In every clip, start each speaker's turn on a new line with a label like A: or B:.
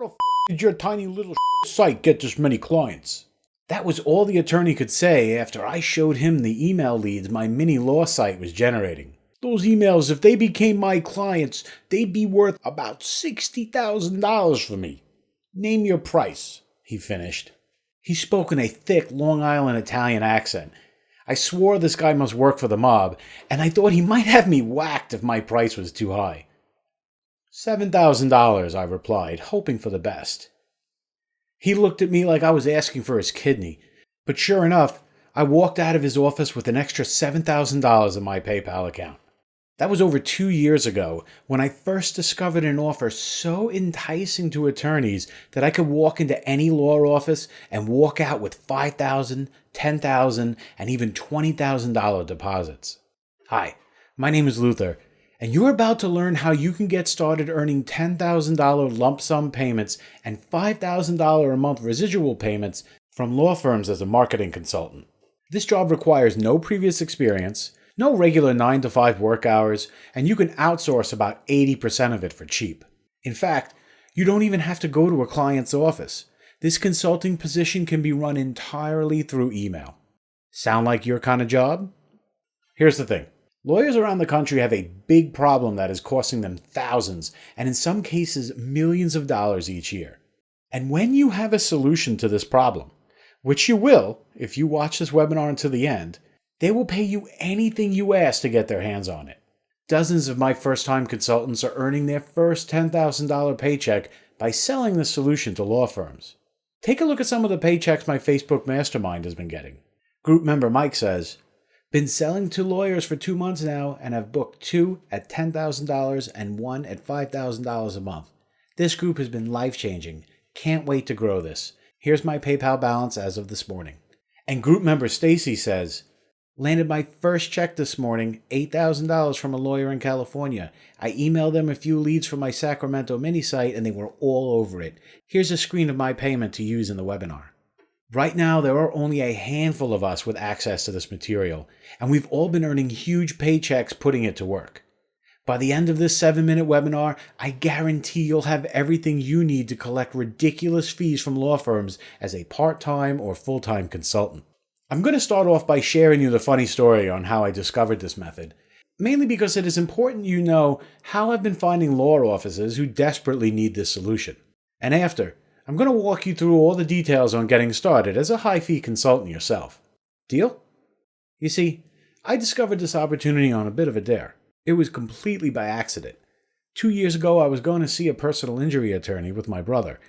A: the did your tiny little site get this many clients? That was all the attorney could say after I showed him the email leads my mini law site was generating. Those emails, if they became my clients, they'd be worth about $60,000 for me. Name your price, he finished. He spoke in a thick Long Island Italian accent. I swore this guy must work for the mob, and I thought he might have me whacked if my price was too high. $7,000, I replied, hoping for the best. He looked at me like I was asking for his kidney, but sure enough, I walked out of his office with an extra $7,000 in my PayPal account. That was over 2 years ago when I first discovered an offer so enticing to attorneys that I could walk into any law office and walk out with $5,000, $10,000, and even $20,000 deposits. Hi, my name is Luther, and you're about to learn how you can get started earning $10,000 lump sum payments and $5,000 a month residual payments from law firms as a marketing consultant. This job requires no previous experience, no regular 9-to-5 work hours, and you can outsource about 80% of it for cheap. In fact, you don't even have to go to a client's office. This consulting position can be run entirely through email. Sound like your kind of job? Here's the thing. Lawyers around the country have a big problem that is costing them thousands, and in some cases millions of dollars each year. And when you have a solution to this problem, which you will if you watch this webinar until the end, they will pay you anything you ask to get their hands on it. Dozens of my first-time consultants are earning their first $10,000 paycheck by selling this solution to law firms. Take a look at some of the paychecks my Facebook mastermind has been getting. Group member Mike says, "Been selling to lawyers for 2 months now and have booked 2 at $10,000 and 1 at $5,000 a month. This group has been life-changing. Can't wait to grow this. Here's my PayPal balance as of this morning." And group member Stacy says, "Landed my first check this morning, $8,000 from a lawyer in California. I emailed them a few leads from my Sacramento mini site and they were all over it. Here's a screen of my payment to use in the webinar." Right now, there are only a handful of us with access to this material, and we've all been earning huge paychecks putting it to work. By the end of this 7-minute webinar, I guarantee you'll have everything you need to collect ridiculous fees from law firms as a part-time or full-time consultant. I'm going to start off by sharing you the funny story on how I discovered this method, mainly because it is important you know how I've been finding law offices who desperately need this solution. And after, I'm going to walk you through all the details on getting started as a high-fee consultant yourself. Deal? You see, I discovered this opportunity on a bit of a dare. It was completely by accident. 2 years ago, I was going to see a personal injury attorney with my brother.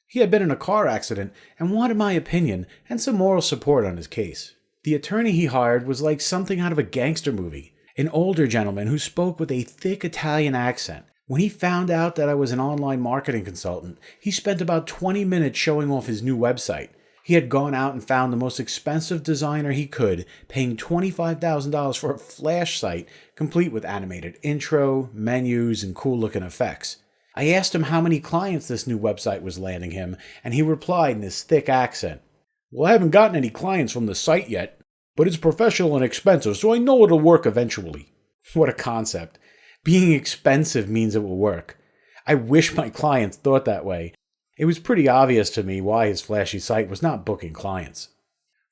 A: He had been in a car accident and wanted my opinion and some moral support on his case. The attorney he hired was like something out of a gangster movie, an older gentleman who spoke with a thick Italian accent. When he found out that I was an online marketing consultant, he spent about 20 minutes showing off his new website. He had gone out and found the most expensive designer he could, paying $25,000 for a flash site complete with animated intro, menus, and cool-looking effects. I asked him how many clients this new website was landing him, and he replied in his thick accent, "Well, I haven't gotten any clients from the site yet, but it's professional and expensive, so I know it'll work eventually." What a concept. Being expensive means it will work. I wish my clients thought that way. It was pretty obvious to me why his flashy site was not booking clients.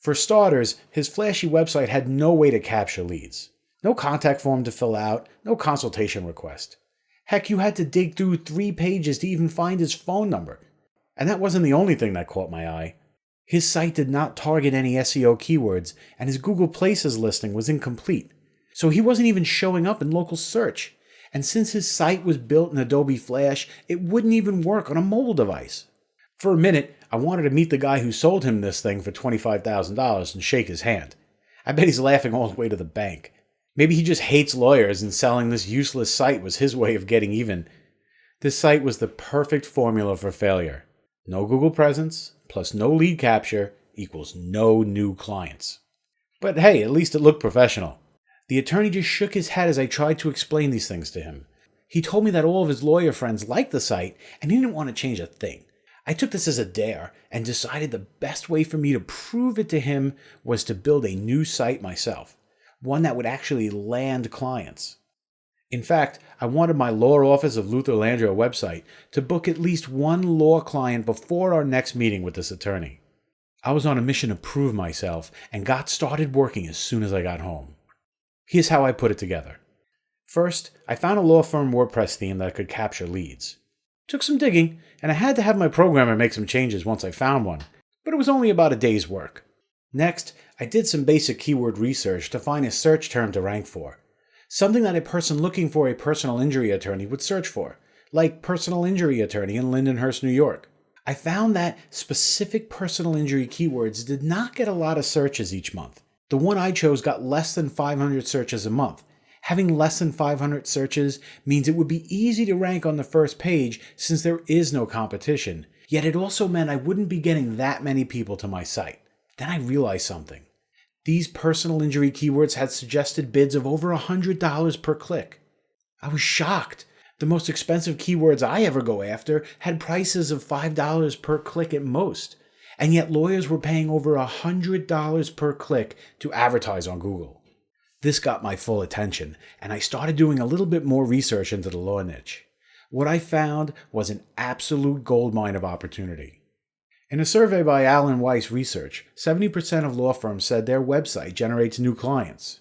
A: For starters, his flashy website had no way to capture leads. No contact form to fill out, no consultation request. Heck, you had to dig through 3 pages to even find his phone number. And that wasn't the only thing that caught my eye. His site did not target any SEO keywords, and his Google Places listing was incomplete. So he wasn't even showing up in local search. And since his site was built in Adobe Flash, it wouldn't even work on a mobile device. For a minute, I wanted to meet the guy who sold him this thing for $25,000 and shake his hand. I bet he's laughing all the way to the bank. Maybe he just hates lawyers and selling this useless site was his way of getting even. This site was the perfect formula for failure. No Google presence plus no lead capture equals no new clients. But hey, at least it looked professional. The attorney just shook his head as I tried to explain these things to him. He told me that all of his lawyer friends liked the site and he didn't want to change a thing. I took this as a dare and decided the best way for me to prove it to him was to build a new site myself. One that would actually land clients. In fact, I wanted my law office of Luther Landro website to book at least one law client before our next meeting with this attorney. I was on a mission to prove myself and got started working as soon as I got home. Here's how I put it together. First, I found a law firm WordPress theme that could capture leads. Took some digging, and I had to have my programmer make some changes once I found one, but it was only about a day's work. Next, I did some basic keyword research to find a search term to rank for. Something that a person looking for a personal injury attorney would search for, like personal injury attorney in Lindenhurst, New York. I found that specific personal injury keywords did not get a lot of searches each month. The one I chose got less than 500 searches a month. Having less than 500 searches means it would be easy to rank on the first page since there is no competition, yet it also meant I wouldn't be getting that many people to my site. Then I realized something. These personal injury keywords had suggested bids of over $100 per click. I was shocked. The most expensive keywords I ever go after had prices of $5 per click at most, and yet lawyers were paying over $100 per click to advertise on Google. This got my full attention, and I started doing a little bit more research into the law niche. What I found was an absolute goldmine of opportunity. In a survey by Allen Weiss Research, 70% of law firms said their website generates new clients.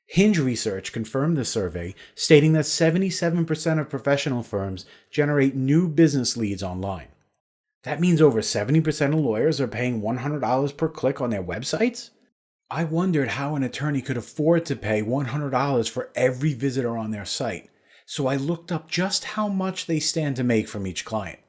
A: Hinge Research confirmed the survey, stating that 77% of professional firms generate new business leads online. That means over 70% of lawyers are paying $100 per click on their websites? I wondered how an attorney could afford to pay $100 for every visitor on their site, so I looked up just how much they stand to make from each client.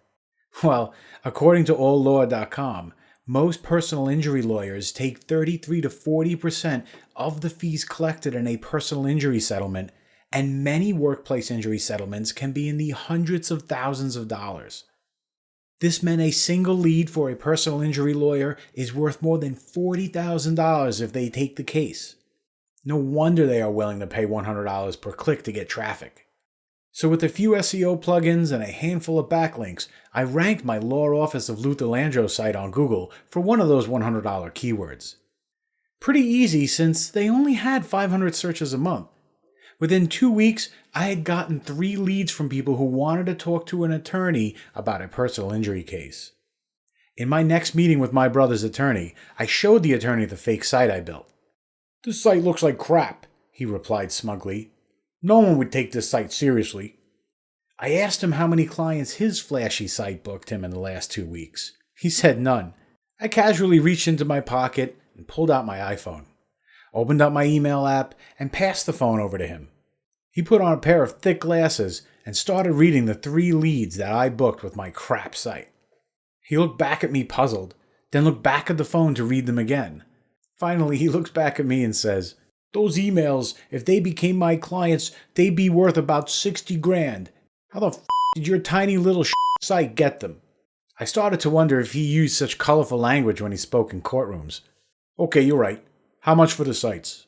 A: Well, according to alllaw.com, most personal injury lawyers take 33 to 40% of the fees collected in a personal injury settlement, and many workplace injury settlements can be in the hundreds of thousands of dollars. This meant a single lead for a personal injury lawyer is worth more than $40,000 if they take the case. No wonder they are willing to pay $100 per click to get traffic. So with a few SEO plugins and a handful of backlinks, I ranked my law office of Luther Landro site on Google for one of those $100 keywords. Pretty easy since they only had 500 searches a month. Within 2 weeks, I had gotten 3 leads from people who wanted to talk to an attorney about a personal injury case. In my next meeting with my brother's attorney, I showed the attorney the fake site I built. "This site looks like crap," he replied smugly. "No one would take this site seriously." I asked him how many clients his flashy site booked him in the last 2 weeks. He said none. I casually reached into my pocket and pulled out my iPhone, opened up my email app, and passed the phone over to him. He put on a pair of thick glasses and started reading the 3 leads that I booked with my crap site. He looked back at me puzzled, then looked back at the phone to read them again. Finally, he looks back at me and says, "Those emails, if they became my clients, they'd be worth about 60 grand. How the f*** did your tiny little site get them?" I started to wonder if he used such colorful language when he spoke in courtrooms. "Okay, you're right. How much for the sites?"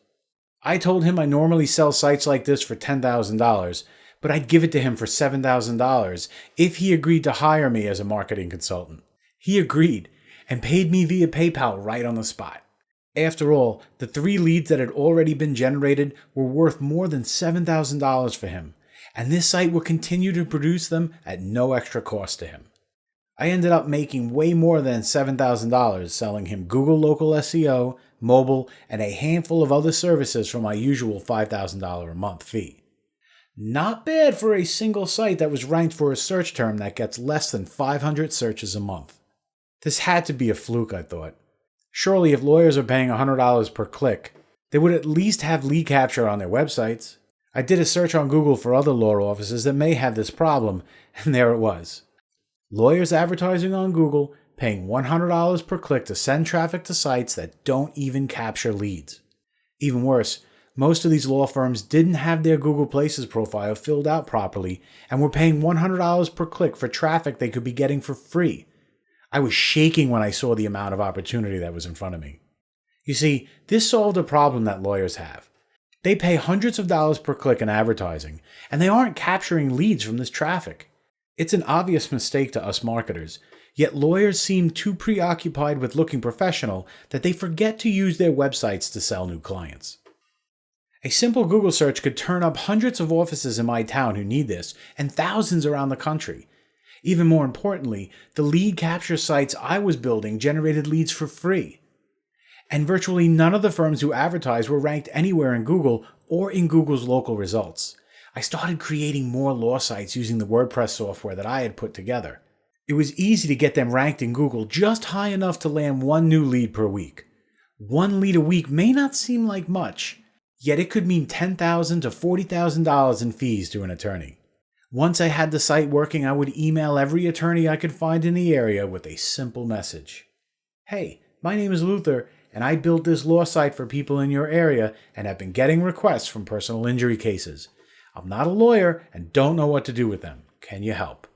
A: I told him I normally sell sites like this for $10,000, but I'd give it to him for $7,000 if he agreed to hire me as a marketing consultant. He agreed and paid me via PayPal right on the spot. After all, the 3 leads that had already been generated were worth more than $7,000 for him, and this site would continue to produce them at no extra cost to him. I ended up making way more than $7,000 selling him Google Local SEO, mobile, and a handful of other services for my usual $5,000 a month fee. Not bad for a single site that was ranked for a search term that gets less than 500 searches a month. This had to be a fluke, I thought. Surely if lawyers are paying $100 per click, they would at least have lead capture on their websites. I did a search on Google for other law offices that may have this problem, and there it was. Lawyers advertising on Google paying $100 per click to send traffic to sites that don't even capture leads. Even worse, most of these law firms didn't have their Google Places profile filled out properly and were paying $100 per click for traffic they could be getting for free. I was shaking when I saw the amount of opportunity that was in front of me. You see, this solved a problem that lawyers have. They pay hundreds of dollars per click in advertising, and they aren't capturing leads from this traffic. It's an obvious mistake to us marketers, yet lawyers seem too preoccupied with looking professional that they forget to use their websites to sell new clients. A simple Google search could turn up hundreds of offices in my town who need this, and thousands around the country. Even more importantly, the lead capture sites I was building generated leads for free. And virtually none of the firms who advertised were ranked anywhere in Google or in Google's local results. I started creating more law sites using the WordPress software that I had put together. It was easy to get them ranked in Google just high enough to land one new lead per week. One lead a week may not seem like much, yet it could mean $10,000 to $40,000 in fees to an attorney. Once I had the site working, I would email every attorney I could find in the area with a simple message. Hey, my name is Luther, and I built this law site for people in your area and have been getting requests from personal injury cases. I'm not a lawyer and don't know what to do with them. Can you help?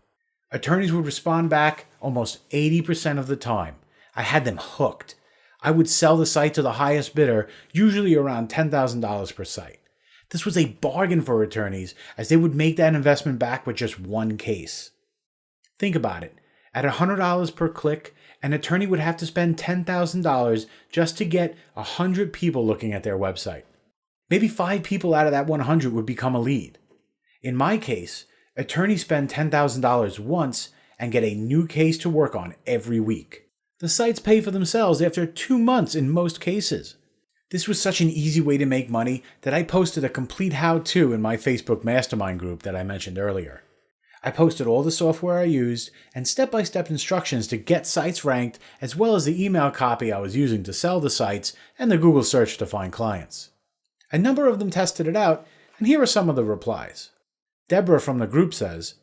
A: Attorneys would respond back almost 80% of the time. I had them hooked. I would sell the site to the highest bidder, usually around $10,000 per site. This was a bargain for attorneys, as they would make that investment back with just one case. Think about it. At $100 per click, an attorney would have to spend $10,000 just to get 100 people looking at their website. Maybe 5 people out of that 100 would become a lead. In my case, attorneys spend $10,000 once and get a new case to work on every week. The sites pay for themselves after 2 months in most cases. This was such an easy way to make money that I posted a complete how-to in my Facebook mastermind group that I mentioned earlier. I posted all the software I used and step-by-step instructions to get sites ranked, as well as the email copy I was using to sell the sites and the Google search to find clients. A number of them tested it out, and here are some of the replies. Deborah from the group says,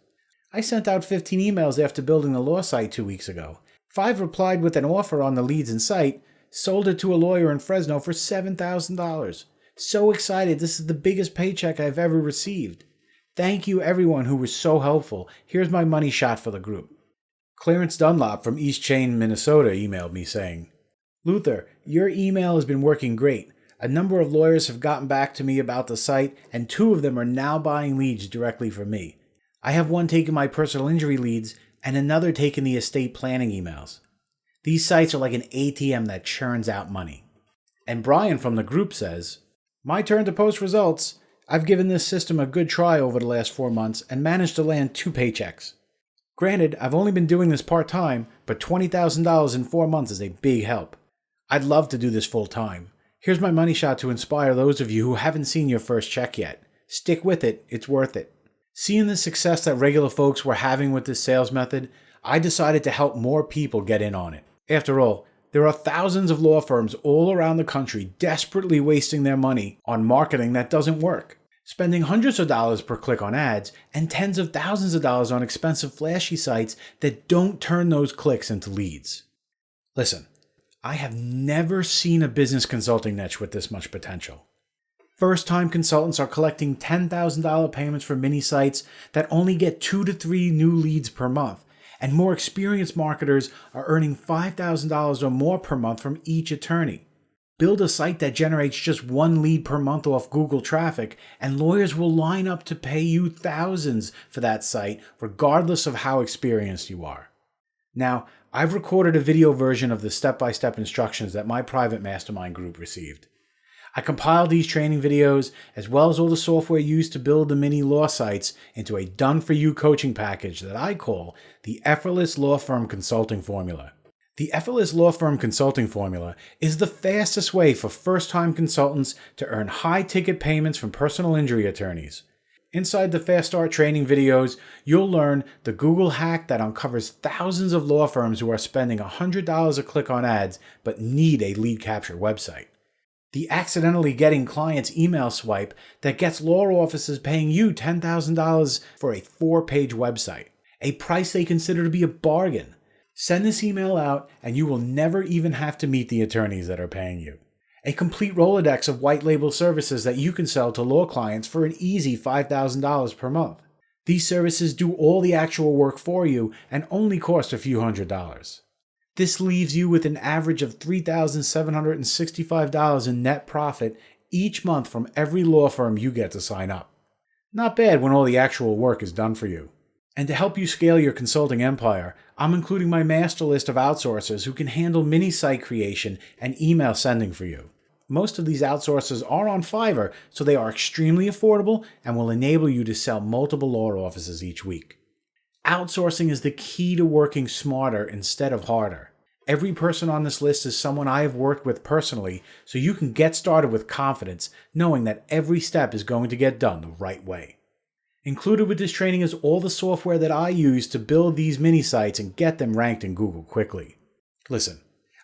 A: I sent out 15 emails after building the law site 2 weeks ago. 5 replied with an offer on the leads and site, sold it to a lawyer in Fresno for $7,000. So excited, this is the biggest paycheck I've ever received. Thank you everyone who was so helpful. Here's my money shot for the group. Clarence Dunlop from East Chain, Minnesota emailed me saying, Luther, your email has been working great. A number of lawyers have gotten back to me about the site, and 2 of them are now buying leads directly from me. I have one taking my personal injury leads and another taking the estate planning emails. These sites are like an ATM that churns out money. And Brian from the group says, my turn to post results. I've given this system a good try over the last 4 months and managed to land 2 paychecks. Granted, I've only been doing this part-time, but $20,000 in 4 months is a big help. I'd love to do this full-time. Here's my money shot to inspire those of you who haven't seen your first check yet. Stick with it, it's worth it. Seeing the success that regular folks were having with this sales method, I decided to help more people get in on it. After all, there are thousands of law firms all around the country desperately wasting their money on marketing that doesn't work, spending hundreds of dollars per click on ads and tens of thousands of dollars on expensive flashy sites that don't turn those clicks into leads. Listen, I have never seen a business consulting niche with this much potential. First-time consultants are collecting $10,000 payments for mini sites that only get 2 to 3 new leads per month, and more experienced marketers are earning $5,000 or more per month from each attorney. Build a site that generates just 1 lead per month off Google traffic, and lawyers will line up to pay you thousands for that site, regardless of how experienced you are. Now, I've recorded a video version of the step-by-step instructions that my private mastermind group received. I compiled these training videos, as well as all the software used to build the mini law sites, into a done-for-you coaching package that I call the Effortless Law Firm Consulting Formula. The Effortless Law Firm Consulting Formula is the fastest way for first-time consultants to earn high-ticket payments from personal injury attorneys. Inside the Fast Start training videos, you'll learn the Google hack that uncovers thousands of law firms who are spending $100 a click on ads but need a lead capture website. The accidentally getting clients email swipe that gets law offices paying you $10,000 for a 4-page website, a price they consider to be a bargain. Send this email out and you will never even have to meet the attorneys that are paying you. A complete Rolodex of white label services that you can sell to law clients for an easy $5,000 per month. These services do all the actual work for you and only cost a few $100s. This leaves you with an average of $3,765 in net profit each month from every law firm you get to sign up. Not bad when all the actual work is done for you. And to help you scale your consulting empire, I'm including my master list of outsourcers who can handle mini site creation and email sending for you. Most of these outsourcers are on Fiverr, so they are extremely affordable and will enable you to sell multiple law offices each week. Outsourcing is the key to working smarter instead of harder. Every person on this list is someone I have worked with personally, so you can get started with confidence, knowing that every step is going to get done the right way. Included with this training is all the software that I use to build these mini sites and get them ranked in Google quickly. Listen,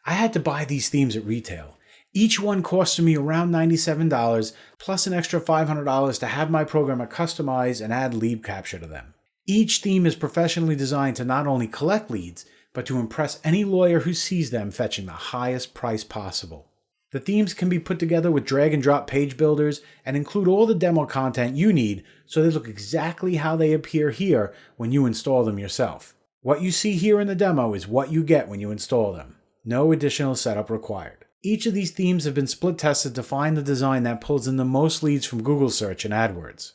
A: I had to buy these themes at retail. Each one costed me around $97, plus an extra $500 to have my programmer customize and add lead capture to them. Each theme is professionally designed to not only collect leads, but to impress any lawyer who sees them fetching the highest price possible. The themes can be put together with drag and drop page builders and include all the demo content you need so they look exactly how they appear here when you install them yourself. What you see here in the demo is what you get when you install them. No additional setup required. Each of these themes have been split tested to find the design that pulls in the most leads from Google search and AdWords.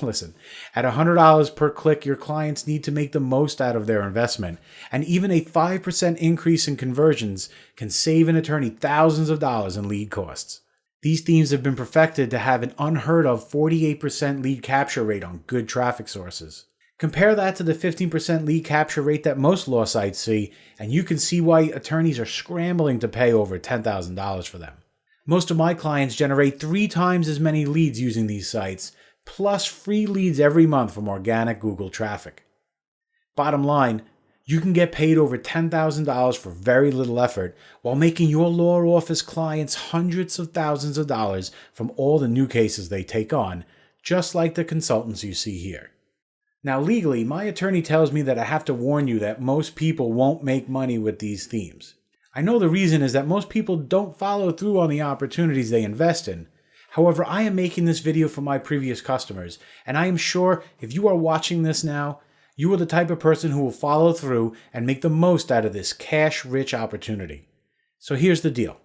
A: Listen, at $100 per click, your clients need to make the most out of their investment, and even a 5% increase in conversions can save an attorney thousands of dollars in lead costs. These themes have been perfected to have an unheard of 48% lead capture rate on good traffic sources. Compare that to the 15% lead capture rate that most law sites see, and you can see why attorneys are scrambling to pay over $10,000 for them. Most of my clients generate 3 times as many leads using these sites, plus free leads every month from organic Google traffic. Bottom line, you can get paid over $10,000 for very little effort while making your law office clients hundreds of thousands of dollars from all the new cases they take on, just like the consultants you see here. Now legally, my attorney tells me that I have to warn you that most people won't make money with these themes. I know the reason is that most people don't follow through on the opportunities they invest in. However, I am making this video for my previous customers, and I am sure if you are watching this now, you are the type of person who will follow through and make the most out of this cash-rich opportunity. So here's the deal.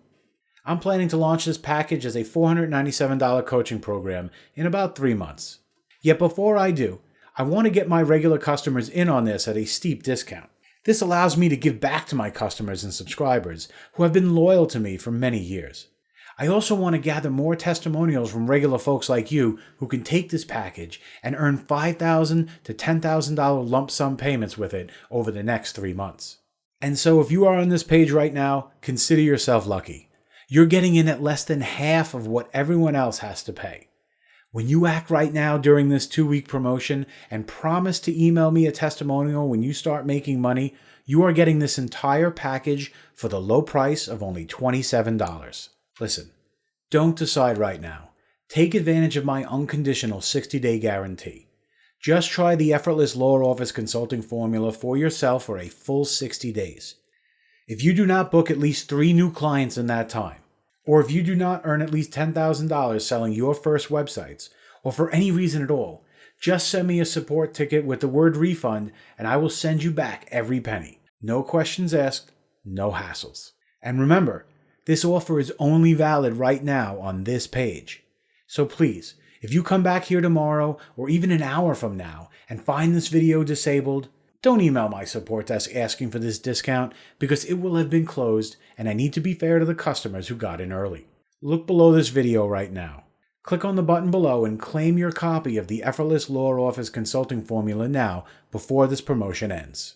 A: I'm planning to launch this package as a $497 coaching program in about 3 months. Yet before I do, I want to get my regular customers in on this at a steep discount. This allows me to give back to my customers and subscribers who have been loyal to me for many years. I also want to gather more testimonials from regular folks like you who can take this package and earn $5,000 to $10,000 lump sum payments with it over the next 3 months. And so if you are on this page right now, consider yourself lucky. You're getting in at less than half of what everyone else has to pay. When you act right now during this 2-week promotion and promise to email me a testimonial when you start making money, you are getting this entire package for the low price of only $27. Listen, don't decide right now. Take advantage of my unconditional 60-day guarantee. Just try the Effortless Law Office Consulting Formula for yourself for a full 60 days. If you do not book at least 3 new clients in that time, or if you do not earn at least $10,000 selling your first websites, or for any reason at all, just send me a support ticket with the word refund and I will send you back every penny. No questions asked, no hassles. And remember, this offer is only valid right now on this page. So please, if you come back here tomorrow or even an hour from now and find this video disabled, don't email my support desk asking for this discount because it will have been closed and I need to be fair to the customers who got in early. Look below this video right now. Click on the button below and claim your copy of the Effortless Law Office Consulting Formula now before this promotion ends.